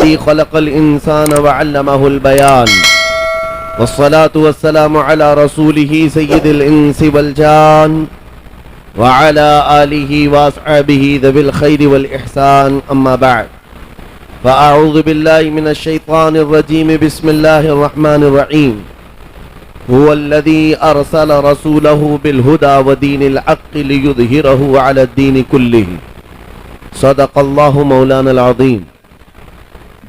الذي خلق الإنسان وعلمه البيان والصلاة والسلام على رسوله سيد الإنس والجان وعلى آله وأصحابه ذوي الخير والإحسان أما بعد فأعوذ بالله من الشيطان الرجيم بسم الله الرحمن الرحيم هو الذي أرسل رسوله بالهدى ودين الحق ليظهره على الدين كله صدق الله مولانا العظيم.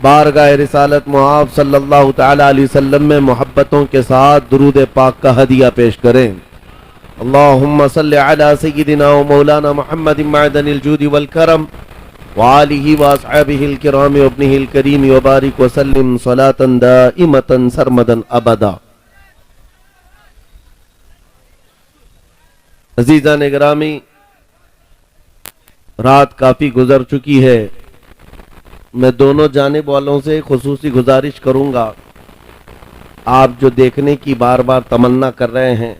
بارگاہ رسالت معاب صلی اللہ تعالی علیہ وسلم میں محبتوں کے ساتھ درود پاک کا ہدیہ پیش کریں. اللہم صلی علی سیدنا و مولانا محمد معدن الجود والکرم وآلہ واصحابہ الکرام وابنہ الکریم وبارک وسلم صلاة دائمتا سرمدا ابدا. عزیزان گرامی، رات کافی گزر چکی ہے. میں دونوں جانب والوں سے خصوصی گزارش کروں گا، آپ جو دیکھنے کی بار بار تمنا کر رہے ہیں،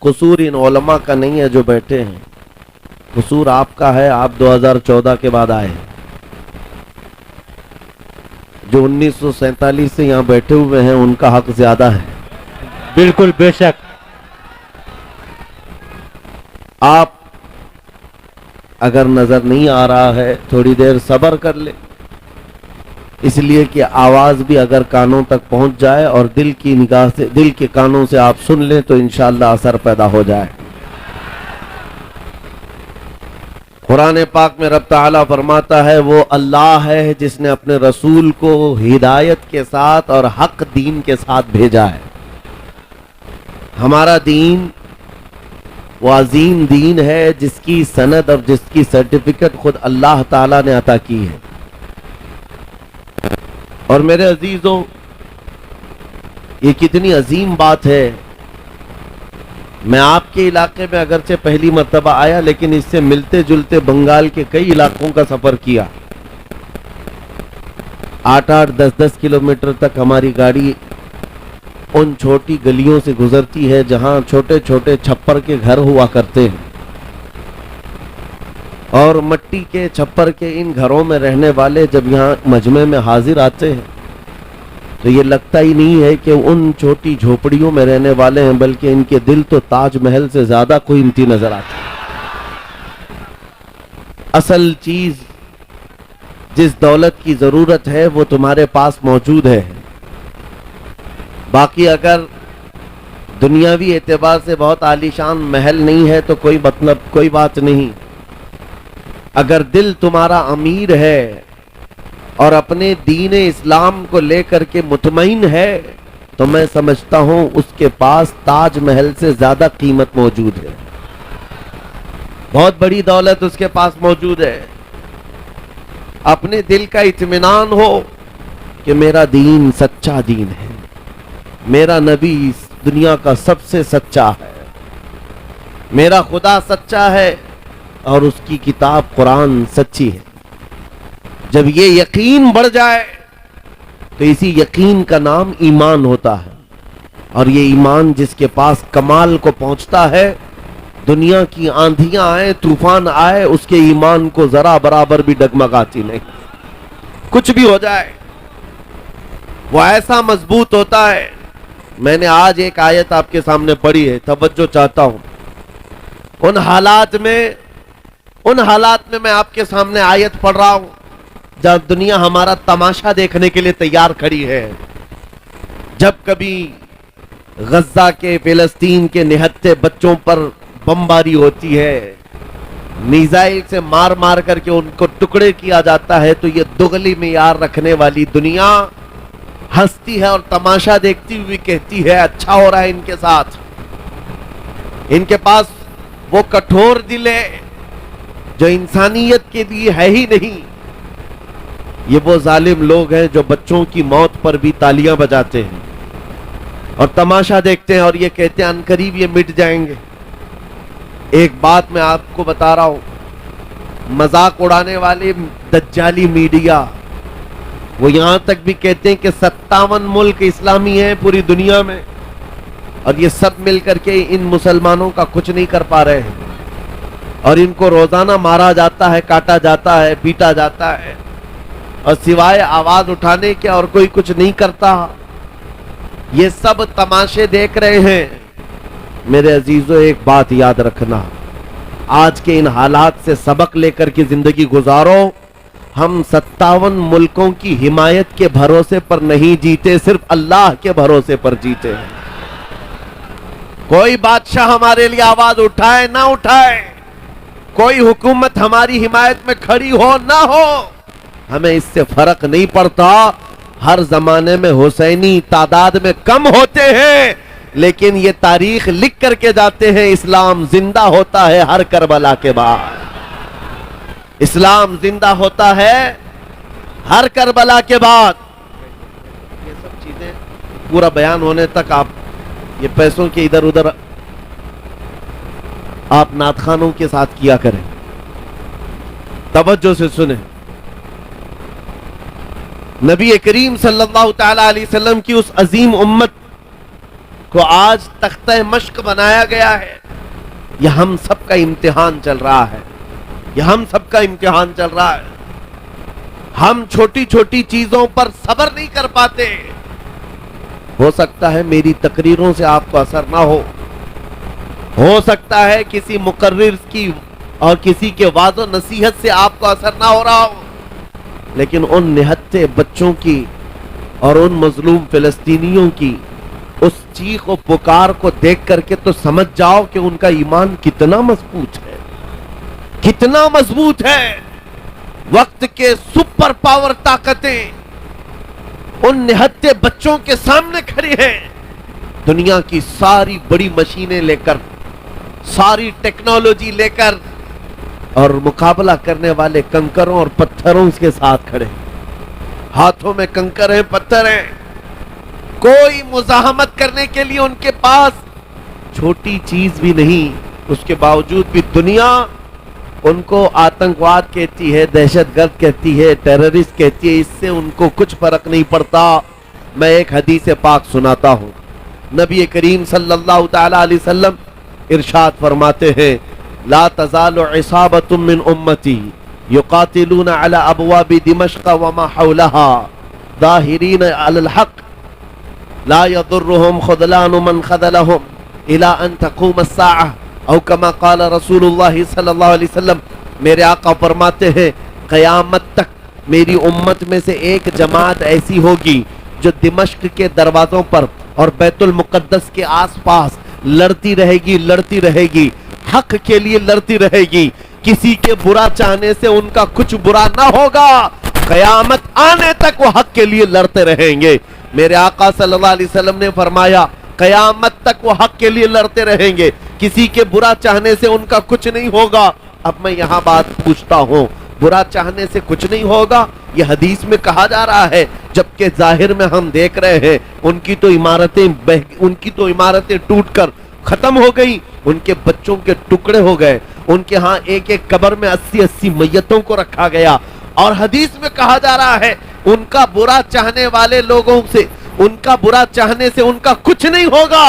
قصور ان علماء کا نہیں ہے جو بیٹھے ہیں، قصور آپ کا ہے. آپ 2014 کے بعد آئے ہیں. جو 1947 سے یہاں بیٹھے ہوئے ہیں ان کا حق زیادہ ہے. بالکل بے شک. آپ اگر نظر نہیں آ رہا ہے تھوڑی دیر صبر کر لے، اس لیے کہ آواز بھی اگر کانوں تک پہنچ جائے اور دل کی نگاہ سے، دل کے کانوں سے آپ سن لیں تو انشاءاللہ اثر پیدا ہو جائے. قرآن پاک میں رب تعالیٰ فرماتا ہے وہ اللہ ہے جس نے اپنے رسول کو ہدایت کے ساتھ اور حق دین کے ساتھ بھیجا ہے. ہمارا دین وہ عظیم دین ہے جس کی سند اور جس کی سرٹیفکیٹ خود اللہ تعالیٰ نے عطا کی ہے. اور میرے عزیزوں، یہ کتنی عظیم بات ہے. میں آپ کے علاقے میں اگرچہ پہلی مرتبہ آیا، لیکن اس سے ملتے جلتے بنگال کے کئی علاقوں کا سفر کیا. 8-8, 10-10 کلومیٹر تک ہماری گاڑی ان چھوٹی گلیوں سے گزرتی ہے جہاں چھوٹے چھوٹے چھپر کے گھر ہوا کرتے ہیں، اور مٹی کے چھپر کے ان گھروں میں رہنے والے جب یہاں مجمع میں حاضر آتے ہیں تو یہ لگتا ہی نہیں ہے کہ ان چھوٹی جھوپڑیوں میں رہنے والے ہیں، بلکہ ان کے دل تو تاج محل سے زیادہ قیمتی نظر آتے ہیں. اصل چیز جس دولت کی ضرورت ہے وہ تمہارے پاس موجود ہے. باقی اگر دنیاوی اعتبار سے بہت عالیشان محل نہیں ہے تو کوئی مطلب، کوئی بات نہیں. اگر دل تمہارا امیر ہے اور اپنے دین اسلام کو لے کر کے مطمئن ہے تو میں سمجھتا ہوں اس کے پاس تاج محل سے زیادہ قیمت موجود ہے. بہت بڑی دولت اس کے پاس موجود ہے. اپنے دل کا اطمینان ہو کہ میرا دین سچا دین ہے، میرا نبی دنیا کا سب سے سچا ہے، میرا خدا سچا ہے اور اس کی کتاب قرآن سچی ہے. جب یہ یقین بڑھ جائے تو اسی یقین کا نام ایمان ہوتا ہے. اور یہ ایمان جس کے پاس کمال کو پہنچتا ہے، دنیا کی آندھیاں آئے، طوفان آئے، اس کے ایمان کو ذرا برابر بھی ڈگمگاتی نہیں. کچھ بھی ہو جائے وہ ایسا مضبوط ہوتا ہے. میں نے آج ایک آیت آپ کے سامنے پڑھی ہے، توجہ چاہتا ہوں. ان حالات میں میں آپ کے سامنے آیت پڑھ رہا ہوں جب دنیا ہمارا تماشا دیکھنے کے لیے تیار کھڑی ہے. جب کبھی غزہ کے، فلسطین کے نہتے بچوں پر بمباری ہوتی ہے، میزائل سے مار مار کر کے ان کو ٹکڑے کیا جاتا ہے، تو یہ دگلی معیار رکھنے والی دنیا ہنستی ہے اور تماشا دیکھتی ہوئی کہتی ہے اچھا ہو رہا ہے ان کے ساتھ. ان کے پاس وہ کٹھور دل ہے جو انسانیت کے لیے ہے ہی نہیں. یہ وہ ظالم لوگ ہیں جو بچوں کی موت پر بھی تالیاں بجاتے ہیں اور تماشا دیکھتے ہیں اور یہ کہتے ہیں عنقریب یہ مٹ جائیں گے. ایک بات میں آپ کو بتا رہا ہوں، مذاق اڑانے والے دجالی میڈیا وہ یہاں تک بھی کہتے ہیں کہ 57 ملک اسلامی ہیں پوری دنیا میں، اور یہ سب مل کر کے ان مسلمانوں کا کچھ نہیں کر پا رہے ہیں، اور ان کو روزانہ مارا جاتا ہے، کاٹا جاتا ہے، پیٹا جاتا ہے. اور سوائے آواز اٹھانے کے اور کوئی کچھ نہیں کرتا. یہ سب تماشے دیکھ رہے ہیں. میرے عزیزو ایک بات یاد رکھنا, آج کے ان حالات سے سبق لے کر کے زندگی گزارو. ہم 57 ملکوں کی حمایت کے بھروسے پر نہیں جیتے, صرف اللہ کے بھروسے پر جیتے ہیں. کوئی بادشاہ ہمارے لیے آواز اٹھائے نہ اٹھائے, کوئی حکومت ہماری حمایت میں کھڑی ہو نہ ہو, ہمیں اس سے فرق نہیں پڑتا. ہر زمانے میں حسینی تعداد میں کم ہوتے ہیں, لیکن یہ تاریخ لکھ کر کے جاتے ہیں, اسلام زندہ ہوتا ہے ہر کربلا کے بعد. اسلام زندہ ہوتا ہے ہر کربلا کے بعد. یہ سب چیزیں پورا بیان ہونے تک آپ یہ پیسوں کے ادھر ادھر آپ نعت خوانوں کے ساتھ کیا کریں. توجہ سے سنیں. نبی کریم صلی اللہ تعالی علیہ وسلم کی اس عظیم امت کو آج تختہ مشق بنایا گیا ہے. یہ ہم سب کا امتحان چل رہا ہے, یہ ہم سب کا امتحان چل رہا ہے. ہم چھوٹی چھوٹی چیزوں پر صبر نہیں کر پاتے. ہو سکتا ہے میری تقریروں سے آپ کو اثر نہ ہو سکتا ہے کسی مقرر کی اور کسی کے وعظ و نصیحت سے آپ کو اثر نہ ہو رہا ہو, لیکن ان نہتے بچوں کی اور ان مظلوم فلسطینیوں کی اس چیخ و پکار کو دیکھ کر کے تو سمجھ جاؤ کہ ان کا ایمان کتنا مضبوط ہے, کتنا مضبوط ہے. وقت کے سپر پاور طاقتیں ان نہتے بچوں کے سامنے کھڑی ہیں. دنیا کی ساری بڑی مشینیں لے کر, ساری ٹیکنالوجی لے کر, اور مقابلہ کرنے والے کنکروں اور پتھروں کے ساتھ کھڑے. ہاتھوں میں کنکر ہیں, پتھر ہیں, کوئی مزاحمت کرنے کے لیے ان کے پاس چھوٹی چیز بھی نہیں. اس کے باوجود بھی دنیا ان کو آتنکواد کہتی ہے, دہشت گرد کہتی ہے, ٹیررسٹ کہتی ہے. اس سے ان کو کچھ فرق نہیں پڑتا. میں ایک حدیث پاک سناتا ہوں. نبی کریم صلی اللہ تعالی علیہ وسلم ارشاد فرماتے ہیں, لا تزال عصابة من امتی یقاتلون علی ابواب دمشق وما حولها ظاہرین علی الحق لا يضرهم خذلان من خذلهم الى ان تقوم الساعة او کما قال رسول اللہ صلی اللہ علیہ وسلم. میرے آقا فرماتے ہیں قیامت تک میری امت میں سے ایک جماعت ایسی ہوگی جو دمشق کے دروازوں پر اور بیت المقدس کے آس پاس لڑتی رہے گی, لڑتی رہے گی, حق کے لیے لڑتی رہے گی. کسی کے برا چاہنے سے ان کا کچھ برا نہ ہوگا. قیامت آنے تک وہ حق کے لیے لڑتے رہیں گے. میرے آقا صلی اللہ علیہ وسلم نے فرمایا قیامت تک وہ حق کے لیے لڑتے رہیں گے, کسی کے برا چاہنے سے ان کا کچھ نہیں ہوگا. اب میں یہاں بات پوچھتا ہوں, برا چاہنے سے کچھ نہیں ہوگا یہ حدیث میں کہا جا رہا ہے, جبکہ ظاہر میں ہم دیکھ رہے ہیں ان کی تو عمارتیں ٹوٹ کر ختم ہو گئی, ان کے بچوں کے ٹکڑے ہو گئے, ان کے ہاں ایک ایک قبر میں 80 میتوں کو رکھا گیا. اور حدیث میں کہا جا رہا ہے ان کا برا چاہنے والے لوگوں سے, ان کا برا چاہنے سے ان کا کچھ نہیں ہوگا.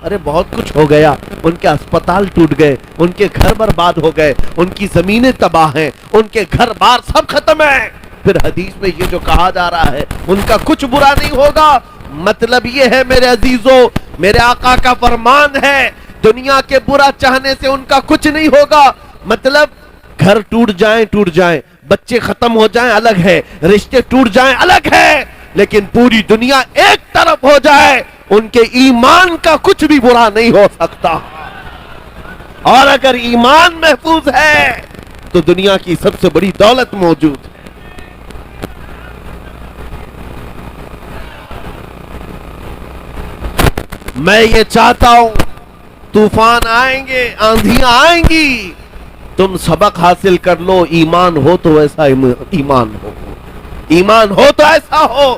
ارے بہت کچھ ہو گیا, ان کے اسپتال ٹوٹ گئے, ان کے گھر برباد ہو گئے, ان کی زمینیں تباہ ہیں, ان کے گھر بار سب ختم ہیں. پھر حدیث میں یہ جو کہا جا رہا ہے ان کا کچھ برا نہیں ہوگا. مطلب یہ ہے میرے عزیزو, میرے آقا کا فرمان ہے دنیا کے برا چاہنے سے ان کا کچھ نہیں ہوگا. مطلب گھر ٹوٹ جائیں, بچے ختم ہو جائیں الگ ہے, رشتے ٹوٹ جائیں الگ ہے, لیکن پوری دنیا ایک طرف ہو جائے ان کے ایمان کا کچھ بھی برا نہیں ہو سکتا. اور اگر ایمان محفوظ ہے تو دنیا کی سب سے بڑی دولت موجود ہے. میں یہ چاہتا ہوں طوفان آئیں گے, آندھیاں آئیں گی, تم سبق حاصل کر لو. ایمان ہو تو ایسا ایمان ہو, ایمان ہو تو ایسا ہو.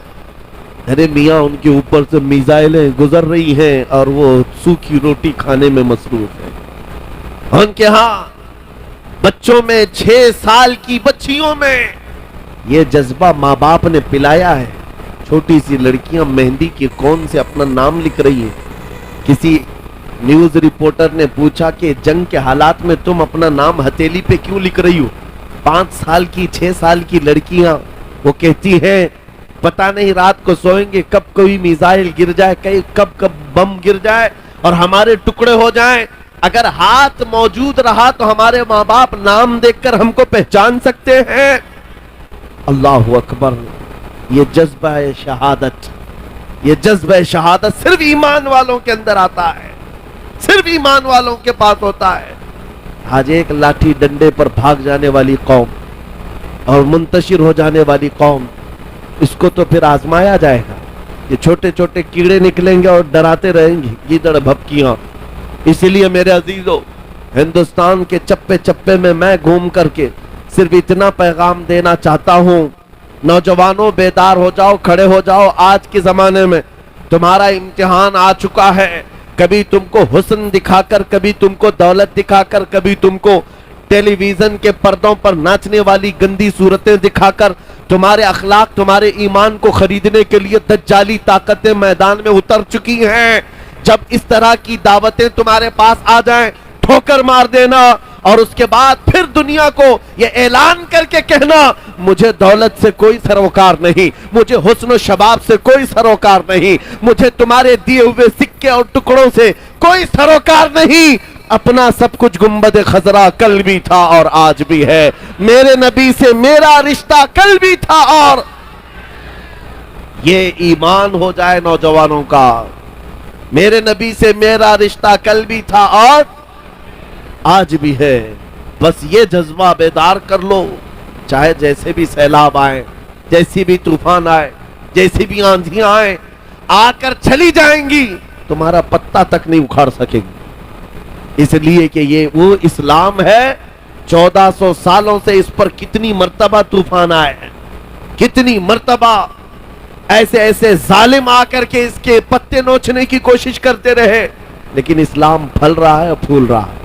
ارے میاں ان کے اوپر سے میزائلیں گزر رہی ہیں اور وہ سوکھی روٹی کھانے میں مصروف ہیں. ان کے ہاں بچوں میں 6 سال کی بچیوں میں یہ جذبہ ماں باپ نے پلایا ہے. چھوٹی سی لڑکیاں مہندی کے کون سے اپنا نام لکھ رہی ہیں. کسی نیوز رپورٹر نے پوچھا کہ جنگ کے حالات میں تم اپنا نام ہتھیلی پہ کیوں لکھ رہی ہو؟ 5 سال کی 6 سال کی لڑکیاں وہ کہتی ہیں پتہ نہیں رات کو سوئیں گے کب کوئی میزائل گر جائے، کب بم گر جائے اور ہمارے ٹکڑے ہو جائیں۔ اگر ہاتھ موجود رہا تو ہمارے ماں باپ نام دیکھ کر ہم کو پہچان سکتے ہیں۔ اللہ اکبر، یہ جذبہ شہادت، یہ جذبہ شہادت صرف ایمان والوں کے اندر آتا ہے، صرف ایمان والوں کے پاس ہوتا ہے۔ آج ایک لاٹھی ڈنڈے پر بھاگ جانے والی قوم اور منتشر ہو جانے والی قوم، اس کو تو پھر آزمایا جائے گا۔ یہ چھوٹے چھوٹے کیڑے نکلیں گے اور ڈراتے رہیں گے گیدڑ بھپکیاں۔ اسی لیے میرے عزیزو، ہندوستان کے چپے چپے میں گھوم کر کے صرف اتنا پیغام دینا چاہتا ہوں، نوجوانوں بیدار ہو جاؤ، کھڑے ہو جاؤ۔ آج کے زمانے میں تمہارا امتحان آ چکا ہے، کبھی تم کو حسن دکھا کر، کبھی تم کو دولت دکھا کر، کبھی تم کو ٹیلی ویژن کے پردوں پر ناچنے والی گندی صورتیں دکھا کر، تمہارے اخلاق، تمہارے ایمان کو خریدنے کے لیے دجالی طاقتیں میدان میں اتر چکی ہیں۔ جب اس طرح کی دعوتیں تمہارے پاس آ جائیں، ٹھوکر مار دینا اور اس کے بعد پھر دنیا کو یہ اعلان کر کے کہنا مجھے دولت سے کوئی سروکار نہیں، مجھے حسن و شباب سے کوئی سروکار نہیں، مجھے تمہارے دیے ہوئے سکے اور ٹکڑوں سے کوئی سروکار نہیں، اپنا سب کچھ گنبد خضرا کل بھی تھا اور آج بھی ہے، میرے نبی سے میرا رشتہ کل بھی تھا اور یہ ایمان ہو جائے نوجوانوں کا، میرے نبی سے میرا رشتہ کل بھی تھا اور آج بھی ہے۔ بس یہ جذبہ بیدار کر لو، چاہے جیسے بھی سیلاب آئیں، جیسی بھی طوفان آئے، جیسی بھی آندھیاں آئیں، آ کر چلی جائیں گی، تمہارا پتا تک نہیں اکھاڑ سکے گی، اس لیے کہ یہ وہ اسلام ہے۔ 1400 سالوں سے اس پر کتنی مرتبہ طوفان آئے ہیں، کتنی مرتبہ ایسے ایسے ظالم آ کر کے اس کے پتے نوچنے کی کوشش کرتے رہے، لیکن اسلام پھل رہا ہے، پھول رہا ہے،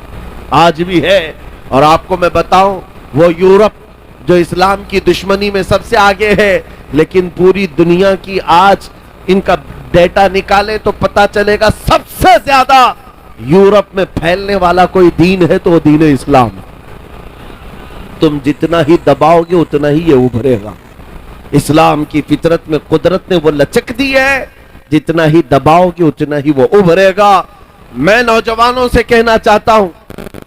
آج بھی ہے۔ اور آپ کو میں بتاؤں، وہ یورپ جو اسلام کی دشمنی میں سب سے آگے ہے، لیکن پوری دنیا کی آج ان کا ڈیٹا نکالے تو پتا چلے گا سب سے زیادہ یورپ میں پھیلنے والا کوئی دین ہے تو وہ دین اسلام ہے۔ تم جتنا ہی دباؤ گے اتنا ہی یہ ابھرے گا۔ اسلام کی فطرت میں قدرت نے وہ لچک دی ہے، جتنا ہی دباؤ گے اتنا ہی وہ ابھرے گا۔ میں نوجوانوں سے کہنا چاہتا ہوں،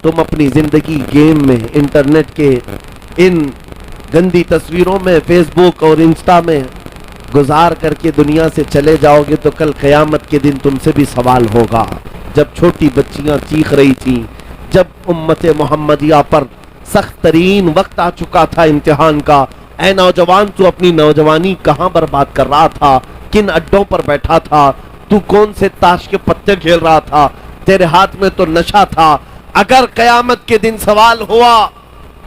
تم اپنی زندگی گیم میں، انٹرنیٹ کے ان گندی تصویروں میں، فیس بک اور انسٹا میں گزار کر کے دنیا سے چلے جاؤ گے تو کل قیامت کے دن تم سے بھی سوال ہوگا۔ جب چھوٹی بچیاں چیخ رہی تھیں، جب امت محمدیہ پر سخت ترین وقت آ چکا تھا امتحان کا، اے نوجوان تو اپنی نوجوانی کہاں برباد کر رہا تھا، کن اڈوں پر بیٹھا تھا، تو کون سے تاش کے پتے کھیل رہا تھا، تیرے ہاتھ میں تو نشہ تھا۔ اگر قیامت کے دن سوال ہوا،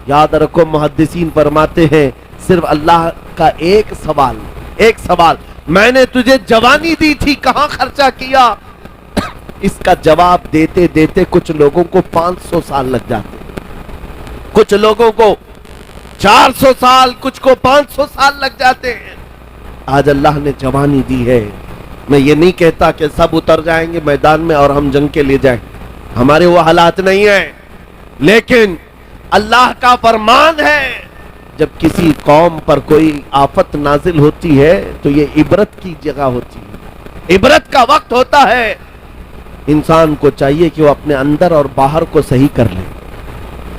یاد رکھو محدثین فرماتے ہیں صرف اللہ کا ایک سوال، میں نے تجھے جوانی دی تھی کہاں خرچہ کیا؟ اس کا جواب دیتے دیتے کچھ لوگوں کو 500 سال لگ جاتے، کچھ لوگوں کو 400 سال، کچھ کو 500 سال لگ جاتے ہیں۔ آج اللہ نے جوانی دی ہے، میں یہ نہیں کہتا کہ سب اتر جائیں گے میدان میں اور ہم جنگ کے لیے جائیں، ہمارے وہ حالات نہیں ہیں، لیکن اللہ کا فرمان ہے جب کسی قوم پر کوئی آفت نازل ہوتی ہے تو یہ عبرت کی جگہ ہوتی ہے، عبرت کا وقت ہوتا ہے۔ انسان کو چاہیے کہ وہ اپنے اندر اور باہر کو صحیح کر لے،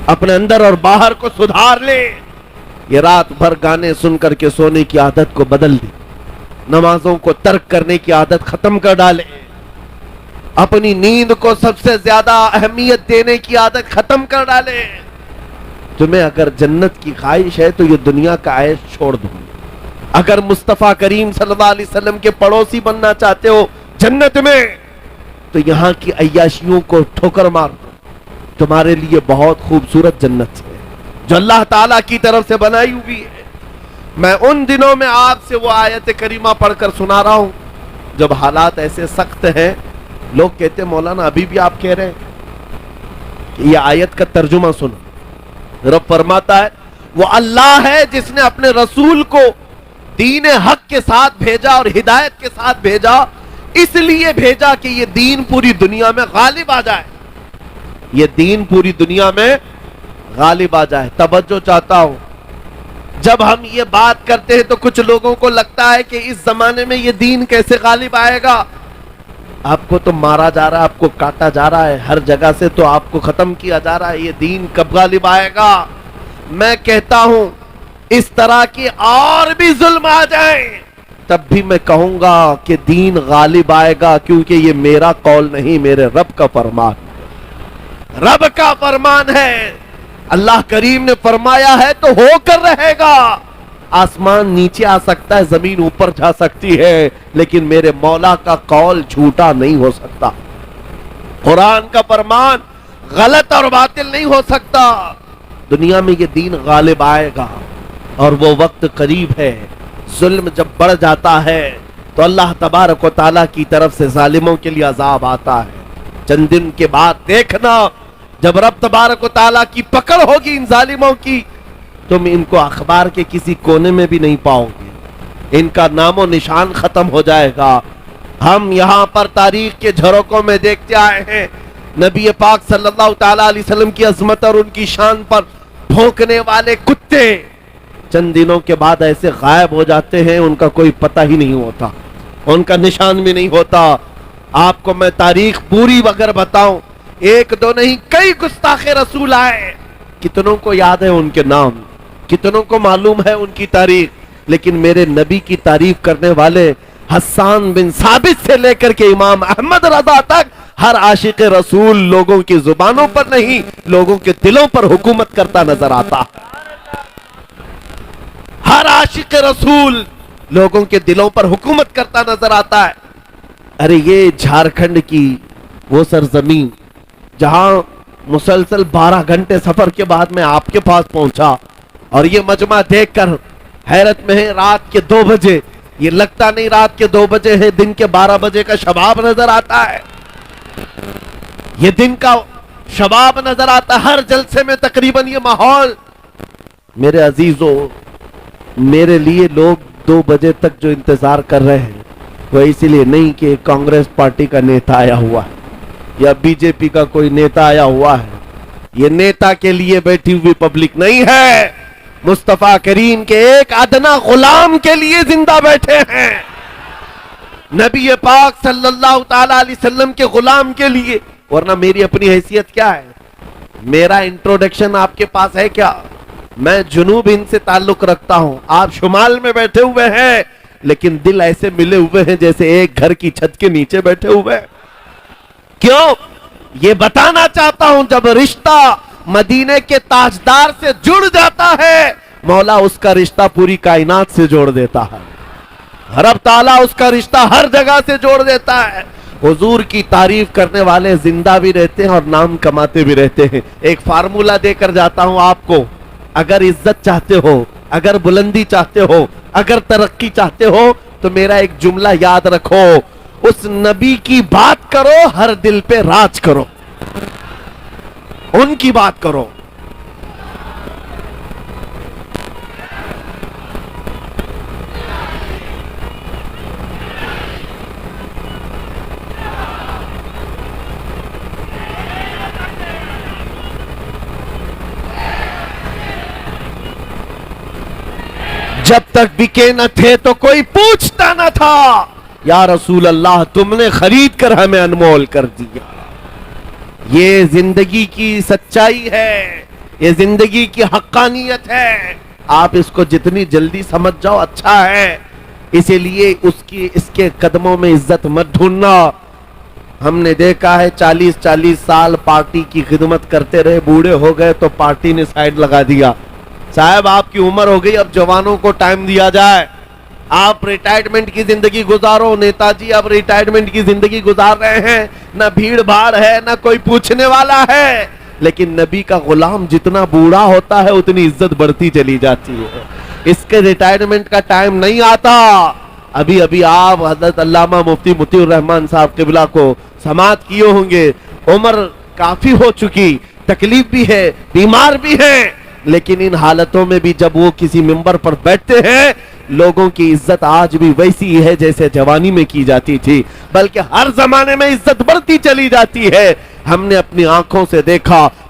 اپنے اندر اور باہر کو سدھار لے۔ یہ رات بھر گانے سن کر کے سونے کی عادت کو بدل دے، نمازوں کو ترک کرنے کی عادت ختم کر ڈالے، اپنی نیند کو سب سے زیادہ اہمیت دینے کی عادت ختم کر ڈالے۔ تمہیں اگر جنت کی خواہش ہے تو یہ دنیا کا عیش چھوڑ دو، اگر مصطفیٰ کریم صلی اللہ علیہ وسلم کے پڑوسی بننا چاہتے ہو جنت میں تو یہاں کی عیاشیوں کو ٹھوکر مار دو، تمہارے لیے بہت خوبصورت جنت ہے جو اللہ تعالیٰ کی طرف سے بنائی ہوئی ہے۔ میں ان دنوں میں آپ سے وہ آیت کریمہ پڑھ کر سنا رہا ہوں جب حالات ایسے سخت ہیں، لوگ کہتے ہیں مولانا ابھی بھی آپ کہہ رہے ہیں کہ یہ آیت کا ترجمہ سنو۔ رب فرماتا ہے وہ اللہ ہے جس نے اپنے رسول کو دین حق کے ساتھ بھیجا اور ہدایت کے ساتھ بھیجا، اس لیے بھیجا کہ یہ دین پوری دنیا میں غالب آ جائے، یہ دین پوری دنیا میں غالب آ جائے۔ توجہ چاہتا ہوں، جب ہم یہ بات کرتے ہیں تو کچھ لوگوں کو لگتا ہے کہ اس زمانے میں یہ دین کیسے غالب آئے گا. آپ کو تو مارا جا رہا ہے, آپ کو کاٹا جا رہا ہے, ہر جگہ سے تو آپ کو ختم کیا جا رہا ہے, یہ دین کب غالب آئے گا؟ میں کہتا ہوں اس طرح کی اور بھی ظلم آ جائیں تب بھی میں کہوں گا کہ دین غالب آئے گا, کیونکہ یہ میرا قول نہیں, میرے رب کا فرمان. رب کا فرمان ہے, اللہ کریم نے فرمایا ہے تو ہو کر رہے گا. آسمان نیچے آ سکتا ہے, زمین اوپر جا سکتی ہے, لیکن میرے مولا کا قول جھوٹا نہیں ہو سکتا. قرآن کا فرمان غلط اور باطل نہیں ہو سکتا. دنیا میں یہ دین غالب آئے گا اور وہ وقت قریب ہے. ظلم جب بڑھ جاتا ہے تو اللہ تبارک و تعالیٰ کی طرف سے ظالموں کے لیے عذاب آتا ہے. چند دن کے بعد دیکھنا, جب رب تبارک و تعالیٰ کی پکڑ ہوگی ان ظالموں کی, تم ان کو اخبار کے کسی کونے میں بھی نہیں پاؤ گے, ان کا نام و نشان ختم ہو جائے گا. ہم یہاں پر تاریخ کے جھروکوں میں دیکھتے آئے ہیں نبی پاک صلی اللہ تعالیٰ علیہ وسلم کی عظمت اور ان کی شان پر بھونکنے والے کتے چند دنوں کے بعد ایسے غائب ہو جاتے ہیں, ان کا کوئی پتہ ہی نہیں ہوتا, ان کا نشان بھی نہیں ہوتا. آپ کو میں تاریخ پوری اگر بتاؤں, ایک دو نہیں کئی گستاخ رسول آئے, کتنوں کو یاد ہے ان کے نام, کتنوں کو معلوم ہے ان کی تاریخ, لیکن میرے نبی کی تعریف کرنے والے حسان بن ثابت سے لے کر کے امام احمد رضا تک ہر عاشق رسول لوگوں کی زبانوں پر نہیں, لوگوں کے دلوں پر حکومت کرتا نظر آتا. ہر عاشق رسول لوگوں کے دلوں پر حکومت کرتا نظر آتا ہے. ارے یہ جھارکھنڈ کی وہ سرزمین جہاں مسلسل 12 گھنٹے سفر کے بعد میں آپ کے پاس پہنچا, اور یہ مجمع دیکھ کر حیرت میں ہے. رات کے 2 بجے, یہ لگتا نہیں رات کے 2 بجے ہے, دن کے 12 بجے کا شباب نظر آتا ہے, یہ دن کا شباب نظر آتا ہے. ہر جلسے میں تقریباً یہ ماحول. میرے عزیزوں, میرے لیے لوگ 2 بجے تک جو انتظار کر رہے ہیں وہ اسی لیے نہیں کہ کانگریس پارٹی کا نیتا آیا ہوا ہے یا بی جے پی کا کوئی نیتا آیا ہوا ہے. یہ نیتا کے لیے بیٹھی ہوئی پبلک نہیں ہے, مصطفیٰ کریم کے ایک ادنا غلام کے لیے زندہ بیٹھے ہیں, نبی پاک صلی اللہ تعالی علیہ وسلم کے غلام کے لیے. ورنہ میری اپنی حیثیت کیا ہے؟ میرا انٹروڈکشن آپ کے پاس ہے کیا؟ میں جنوب ہند سے تعلق رکھتا ہوں, آپ شمال میں بیٹھے ہوئے ہیں, لیکن دل ایسے ملے ہوئے ہیں جیسے ایک گھر کی چھت کے نیچے بیٹھے ہوئے ہیں. کیوں؟ یہ بتانا چاہتا ہوں, جب رشتہ مدینے کے تاجدار سے جڑ جاتا ہے, مولا اس کا رشتہ پوری کائنات سے جوڑ دیتا ہے. رب تعالیٰ اس کا رشتہ ہر جگہ سے جوڑ دیتا ہے. حضور کی تعریف کرنے والے زندہ بھی رہتے ہیں اور نام کماتے بھی رہتے ہیں. ایک فارمولا دے کر جاتا ہوں آپ کو, اگر عزت چاہتے ہو, اگر بلندی چاہتے ہو, اگر ترقی چاہتے ہو, تو میرا ایک جملہ یاد رکھو, اس نبی کی بات کرو, ہر دل پہ راج کرو, ان کی بات کرو. جب تک بکے نہ تھے تو کوئی پوچھتا نہ تھا, یا رسول اللہ تم نے خرید کر ہمیں انمول کر دیا. یہ زندگی کی سچائی ہے, یہ زندگی کی حقانیت ہے. آپ اس کو جتنی جلدی سمجھ جاؤ اچھا ہے. اسی لیے اس کے قدموں میں عزت مت ڈھونڈنا. ہم نے دیکھا ہے 40 سال پارٹی کی خدمت کرتے رہے, بوڑھے ہو گئے تو پارٹی نے سائیڈ لگا دیا. صاحب آپ کی عمر ہو گئی, اب جوانوں کو ٹائم دیا جائے, آپ ریٹائرمنٹ کی زندگی گزارو. نیتا جی اب ریٹائرمنٹ کی زندگی گزار رہے ہیں, نہ بھیڑ بھاڑ ہے, نہ کوئی پوچھنے والا ہے, لیکن نبی کا غلام جتنا بوڑھا ہوتا ہے اتنی عزت بڑھتی چلی جاتی ہے. اس کے ریٹائرمنٹ کا ٹائم نہیں آتا. ابھی آپ حضرت علامہ مفتی مطیع الرحمان صاحب قبلہ کو سماعت کیے ہوں گے, عمر کافی ہو چکی, تکلیف بھی ہے, بیمار بھی ہیں, لیکن ان حالتوں میں بھی جب وہ کسی منبر پر بیٹھتے ہیں, لوگوں کی عزت آج بھی ویسی ہے جیسے جوانی میں کی جاتی تھی, بلکہ ہر زمانے میں عزت بڑھتی چلی جاتی ہے. ہم نے اپنی آنکھوں سے دیکھا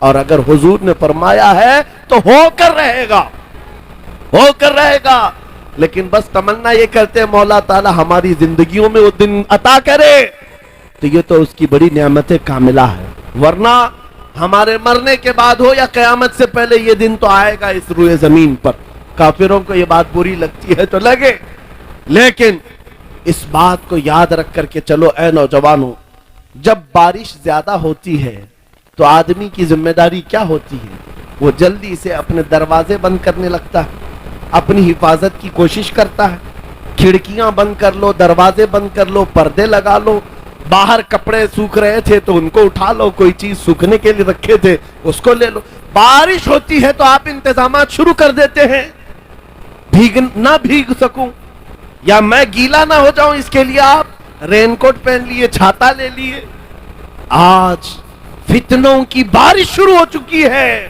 اور اگر حضور نے فرمایا ہے تو ہو کر رہے گا، ہو کر رہے گا. لیکن بس تمنا یہ کرتے ہیں مولا تعالی ہماری زندگیوں میں وہ دن عطا کرے تو یہ تو اس کی بڑی نعمت کاملہ ہے. ورنہ ہمارے مرنے کے بعد ہو یا قیامت سے پہلے یہ دن تو آئے گا اس روئے زمین پر. کافروں کو یہ بات بری لگتی ہے تو لگے، لیکن اس بات کو یاد رکھ کر کے چلو اے نوجوانوں، جب بارش زیادہ ہوتی ہے تو آدمی کی ذمہ داری کیا ہوتی ہے؟ وہ جلدی سے اپنے دروازے بند کرنے لگتا ہے، اپنی حفاظت کی کوشش کرتا ہے. کھڑکیاں بند کر لو، دروازے بند کر لو، پردے لگا لو. باہر کپڑے سوکھ رہے تھے تو ان کو اٹھا لو، کوئی چیز سوکھنے کے لیے رکھے تھے اس کو لے لو. بارش ہوتی ہے تو آپ انتظامات شروع کر دیتے ہیں، نہ بھیگ سکوں یا میں گیلا نہ ہو جاؤں اس کے لیے آپ رین کوٹ پہن لیے، چھاتا لے لیے. آج فتنوں کی بارش شروع ہو چکی ہے.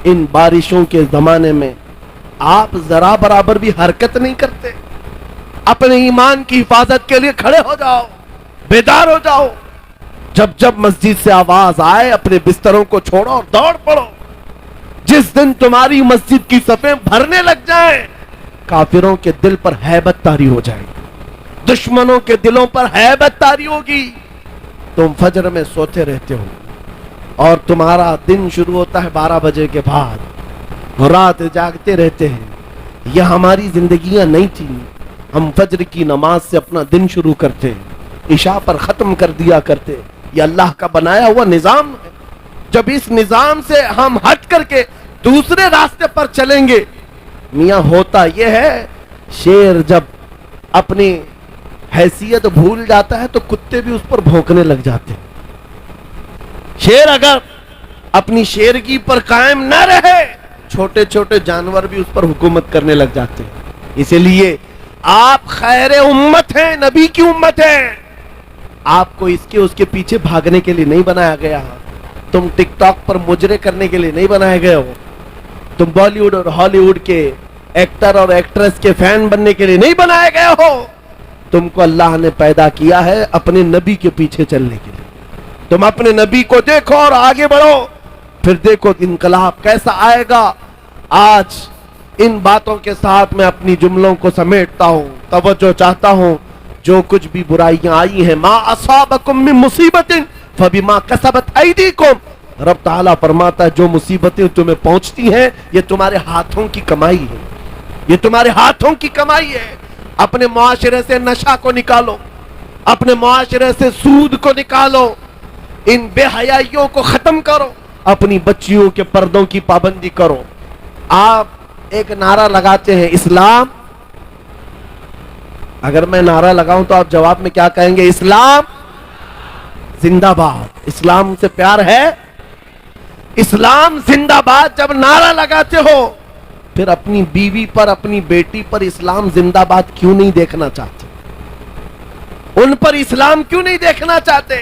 ان بارشوں کے زمانے میں آپ ذرا برابر بھی حرکت نہیں کرتے. اپنے ایمان کی حفاظت کے لیے کھڑے ہو جاؤ، بیدار ہو جاؤ. جب جب مسجد سے آواز آئے اپنے بستروں کو چھوڑو اور دوڑ پڑو. جس دن تمہاری مسجد کی صفیں بھرنے لگ جائیں کافروں کے دل پر ہیبت طاری ہو جائے گی، دشمنوں کے دلوں پر ہیبت طاری ہوگی. تم فجر میں سوتے رہتے ہو اور تمہارا دن شروع ہوتا ہے 12 بجے کے بعد، رات جاگتے رہتے ہیں. یہ ہماری زندگیاں نہیں تھیں. ہم فجر کی نماز سے اپنا دن شروع کرتے، عشاء پر ختم کر دیا کرتے. یہ اللہ کا بنایا ہوا نظام ہے. جب اس نظام سے ہم ہٹ کر کے دوسرے راستے پر چلیں گے، میاں ہوتا یہ ہے شیر جب اپنی حیثیت بھول جاتا ہے تو کتے بھی اس پر بھونکنے لگ جاتے ہیں. شیر اگر اپنی شیرگی پر قائم نہ رہے چھوٹے چھوٹے جانور بھی اس پر حکومت کرنے لگ جاتے ہیں. اسی لیے آپ خیر امت ہیں، نبی کی امت ہیں. آپ کو اس کے پیچھے بھاگنے کے لیے نہیں بنایا گیا. تم ٹک ٹاک پر مجرے کرنے کے لیے نہیں بنائے گئے ہو. تم بالی ووڈ اور ہالی ووڈ کے ایکٹر اور ایکٹریس کے فین بننے کے لیے نہیں بنائے گئے ہو. تم کو اللہ نے پیدا کیا ہے اپنے نبی کے پیچھے چلنے کے لیے. تم اپنے نبی کو دیکھو اور آگے بڑھو، پھر دیکھو انقلاب کیسا آئے گا. آج ان باتوں کے ساتھ میں اپنی جملوں کو سمیٹتا ہوں. توجہ چاہتا ہوں، جو کچھ بھی برائیاں آئی ہیں، ما اصابکم من مصیبت فبما کسبت ایدیکم، رب تعالیٰ فرماتا ہے جو مصیبتیں تمہیں پہنچتی ہیں یہ تمہارے ہاتھوں کی کمائی ہے، یہ تمہارے ہاتھوں کی کمائی ہے. اپنے معاشرے سے نشہ کو نکالو، اپنے معاشرے سے سود کو نکالو، ان بے حیائیوں کو ختم کرو، اپنی بچیوں کے پردوں کی پابندی کرو. آپ ایک نعرہ لگاتے ہیں اسلام، اگر میں نعرہ لگاؤں تو آپ جواب میں کیا کہیں گے؟ اسلام زندہ باد. اسلام سے پیار ہے؟ اسلام زندہ باد جب نعرہ لگاتے ہو پھر اپنی بیوی پر، اپنی بیٹی پر اسلام زندہ باد کیوں نہیں دیکھنا چاہتے؟ ان پر اسلام کیوں نہیں دیکھنا چاہتے؟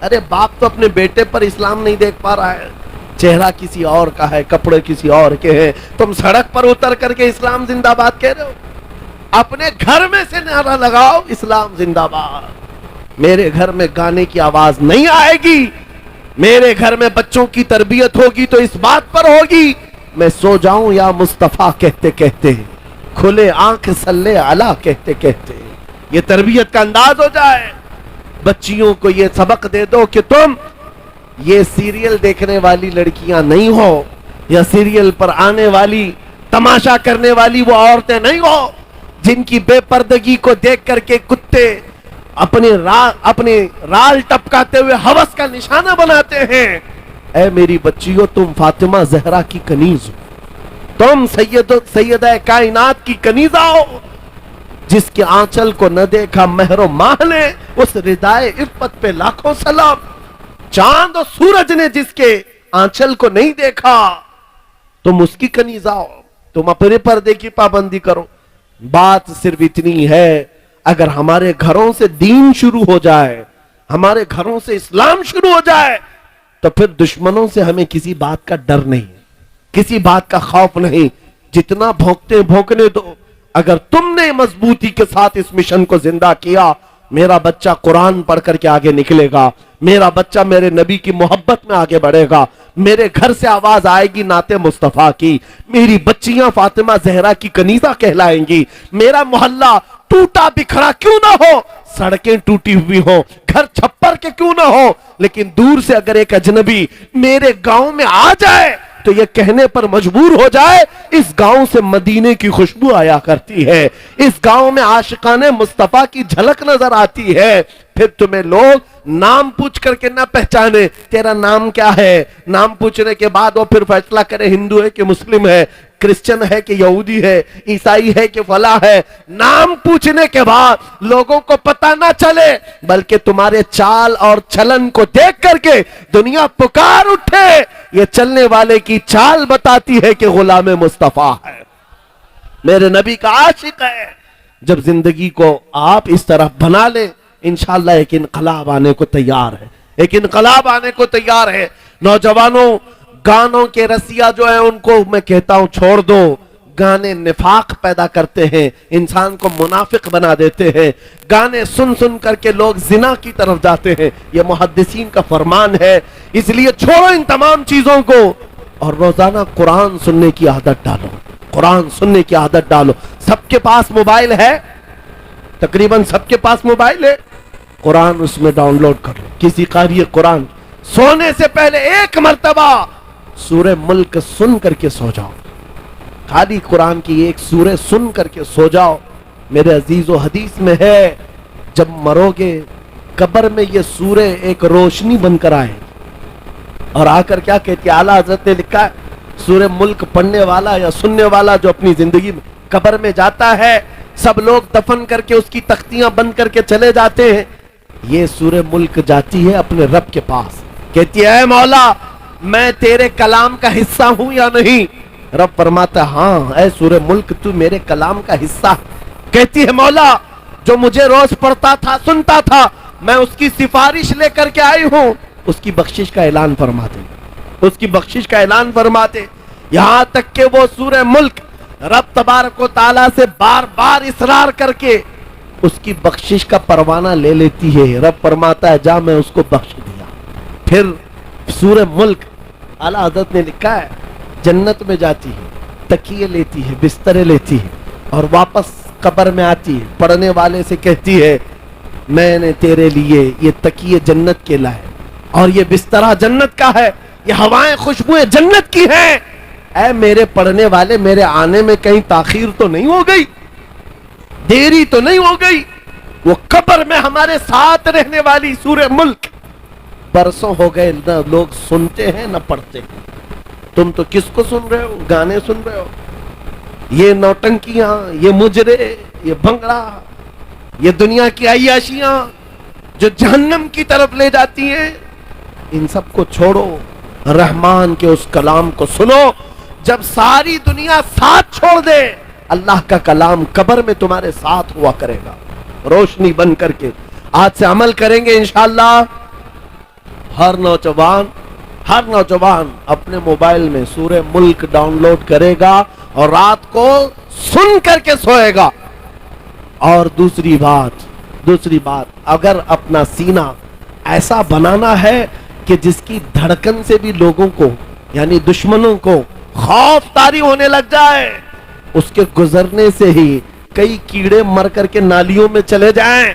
ارے باپ تو اپنے بیٹے پر اسلام نہیں دیکھ پا رہا ہے، چہرہ کسی اور کا ہے، کپڑے کسی اور کے ہیں، تم سڑک پر اتر کر کے اسلام زندہ باد کہہ رہے ہو. اپنے گھر میں سے نعرہ لگاؤ اسلام زندہ باد. میرے گھر میں گانے کی آواز نہیں آئے گی، میرے گھر میں بچوں کی تربیت ہوگی تو اس بات پر ہوگی میں سو جاؤں یا مصطفیٰ کہتے کہتے، کھلے آنکھ صلی علی کہتے کہتے. یہ تربیت کا انداز ہو جائے. بچیوں کو یہ سبق دے دو کہ تم یہ سیریل دیکھنے والی لڑکیاں نہیں ہو، یا سیریل پر آنے والی تماشا کرنے والی وہ عورتیں نہیں ہو جن کی بے پردگی کو دیکھ کر کے کتے اپنے رال ٹپکاتے ہوئے ہوس کا نشانہ بناتے ہیں. اے میری بچیوں، تم فاطمہ زہرا کی کنیز ہو، تم سیدہ کائنات کی کنیزہ ہو. جس کے آنچل کو نہ دیکھا مہر و ماہ نے، اس ردائے عفت پہ لاکھوں سلام. چاند و سورج نے جس کے آنچل کو نہیں دیکھا تم اس کی کنیزہ ہو. تم اپنے پردے کی پابندی کرو. بات صرف اتنی ہے، اگر ہمارے گھروں سے دین شروع ہو جائے، ہمارے گھروں سے اسلام شروع ہو جائے تو پھر دشمنوں سے ہمیں کسی بات کا ڈر نہیں، کسی بات کا خوف نہیں. جتنا بھونکتے بھونکنے دو. اگر تم نے مضبوطی کے ساتھ اس مشن کو زندہ کیا، میرا بچہ قرآن پڑھ کر کے آگے نکلے گا، میرا بچہ میرے نبی کی محبت میں آگے بڑھے گا، میرے گھر سے آواز آئے گی نعت مصطفیٰ کی، میری بچیاں فاطمہ زہرا کی کنیزہ کہلائیں گی، میرا محلہ ٹوٹا بکھرا کیوں نہ ہو، سڑکیں ٹوٹی ہوئی ہوں، گھر چھپر کے کیوں نہ ہو، لیکن دور سے اگر ایک اجنبی میرے گاؤں میں آ جائے تو یہ کہنے پر مجبور ہو جائے اس گاؤں سے مدینے کی خوشبو آیا کرتی ہے، اس گاؤں میں عاشقان مصطفیٰ کی جھلک نظر آتی ہے، پھر تمہیں لوگ نام پوچھ کر کے نہ پہچانے تیرا نام کیا ہے، نام پوچھنے کے بعد وہ پھر فیصلہ کرے ہندو ہے کہ مسلم ہے، کرسچن ہے کہ یہودی ہے، عیسائی ہے کہ فلاں ہے، نام پوچھنے کے بعد لوگوں کو پتہ نہ چلے بلکہ تمہارے چال اور چلن کو دیکھ کر کے دنیا پکار اٹھے، یہ چلنے والے کی چال بتاتی ہے کہ غلام مصطفیٰ ہے، میرے نبی کا عاشق ہے۔ جب زندگی کو آپ اس طرح بنا لیں انشاءاللہ ایک انقلاب آنے کو تیار ہے، ایک انقلاب آنے کو تیار ہے۔ نوجوانوں، گانوں کے رسیا جو ہیں ان کو میں کہتا ہوں چھوڑ دو، گانے نفاق پیدا کرتے ہیں، انسان کو منافق بنا دیتے ہیں، گانے سن سن کر کے لوگ زنا کی طرف جاتے ہیں، یہ محدثین کا فرمان ہے، اس لیے چھوڑو ان تمام چیزوں کو اور روزانہ قرآن سننے کی عادت ڈالو، قرآن سننے کی عادت ڈالو۔ سب کے پاس موبائل ہے، تقریباً سب کے پاس موبائل ہے، قرآن اس میں ڈاؤن لوڈ کر لو، کسی قاری قرآن سونے سے پہلے ایک مرتبہ سورہ ملک سن کر کے سو جاؤ، خالی قرآن کی ایک سورہ سن کر کے سو جاؤ۔ میرے عزیزو حدیث میں ہے جب مرو گے قبر میں یہ سورہ ایک روشنی بن کر آئے اور آ کر کیا کہتی ہے، اعلیٰ حضرت نے لکھا ہے سورہ ملک پڑھنے والا یا سننے والا جو اپنی زندگی میں قبر میں جاتا ہے سب لوگ دفن کر کے اس کی تختیاں بند کر کے چلے جاتے ہیں، یہ سورہ ملک جاتی ہے اپنے رب کے پاس، کہتی ہے اے مولا میں تیرے کلام کا حصہ ہوں یا نہیں؟ رب فرماتا ہاں اے سورہ ملک تو میرے کلام کا حصہ ہے۔ کہتی ہے مولا جو مجھے روز پڑھتا تھا سنتا تھا میں اس کی سفارش لے کر کے آئی ہوں، اس کی بخشش کا اعلان فرما دے، اس کی بخشش کا اعلان فرما دے، یہاں تک کہ وہ سورہ ملک رب تبارک و تعالیٰ سے بار بار اصرار کر کے اس کی بخشش کا پروانہ لے لیتی ہے، رب فرماتا ہے جا میں اس کو بخش دیا۔ پھر سورہ ملک اعلیٰ حضرت نے لکھا ہے جنت میں جاتی ہے، تکیے لیتی ہے، بسترے لیتی ہے اور واپس قبر میں آتی ہے، پڑھنے والے سے کہتی ہے میں نے تیرے لیے یہ تکیے جنت کے لائے اور یہ بسترا جنت کا ہے، یہ ہوائیں خوشبوئیں جنت کی ہیں، اے میرے پڑھنے والے میرے آنے میں کہیں تاخیر تو نہیں ہو گئی، دیری تو نہیں ہو گئی؟ وہ قبر میں ہمارے ساتھ رہنے والی سورہ ملک برسوں ہو گئے نہ لوگ سنتے ہیں نہ پڑھتے ہیں، تم تو کس کو سن رہے ہو؟ گانے سن رہے ہو، یہ نوٹنکیاں، یہ مجرے، یہ بھنگڑا، یہ دنیا کی عیاشیاں جو جہنم کی طرف لے جاتی ہیں، ان سب کو چھوڑو، رحمان کے اس کلام کو سنو۔ جب ساری دنیا ساتھ چھوڑ دے اللہ کا کلام قبر میں تمہارے ساتھ ہوا کرے گا روشنی بن کر کے۔ آج سے عمل کریں گے انشاءاللہ، ہر نوجوان اپنے موبائل میں سورہ ملک ڈاؤن لوڈ کرے گا اور رات کو سن کر کے سوئے گا۔ اور دوسری بات اگر اپنا سینہ ایسا بنانا ہے کہ جس کی دھڑکن سے بھی لوگوں کو یعنی دشمنوں کو خوف طاری ہونے لگ جائے، اس کے گزرنے سے ہی کئی کیڑے مر کر کے نالیوں میں چلے جائیں،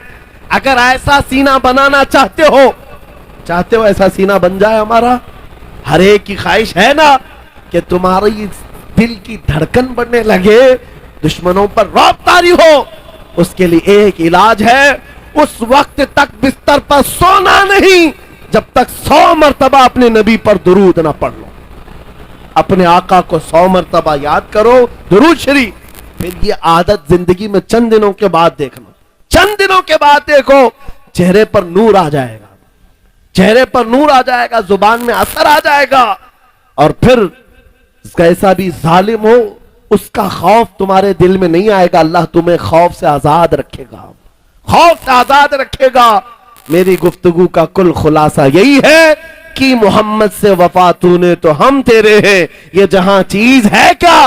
اگر ایسا سینہ بنانا چاہتے ہو ایسا سینہ بن جائے ہمارا، ہر ایک کی خواہش ہے نا کہ تمہاری دل کی دھڑکن بڑھنے لگے، دشمنوں پر رعب طاری ہو، اس کے لیے ایک علاج ہے، اس وقت تک بستر پر سونا نہیں جب تک 100 مرتبہ اپنے نبی پر درود نہ پڑھ لو، اپنے آقا کو 100 مرتبہ یاد کرو، درود شریف، پھر یہ عادت زندگی میں چند دنوں کے بعد دیکھنا، چند دنوں کے بعد دیکھو چہرے پر نور آ جائے گا، چہرے پر نور آ جائے گا، زبان میں اثر آ جائے گا، اور پھر کیسا بھی ظالم ہو اس کا خوف تمہارے دل میں نہیں آئے گا، اللہ تمہیں خوف سے آزاد رکھے گا، خوف سے آزاد رکھے گا۔ میری گفتگو کا کل خلاصہ یہی ہے کہ محمد سے وفا تو نے تو ہم تیرے ہیں، یہ جہاں چیز ہے کیا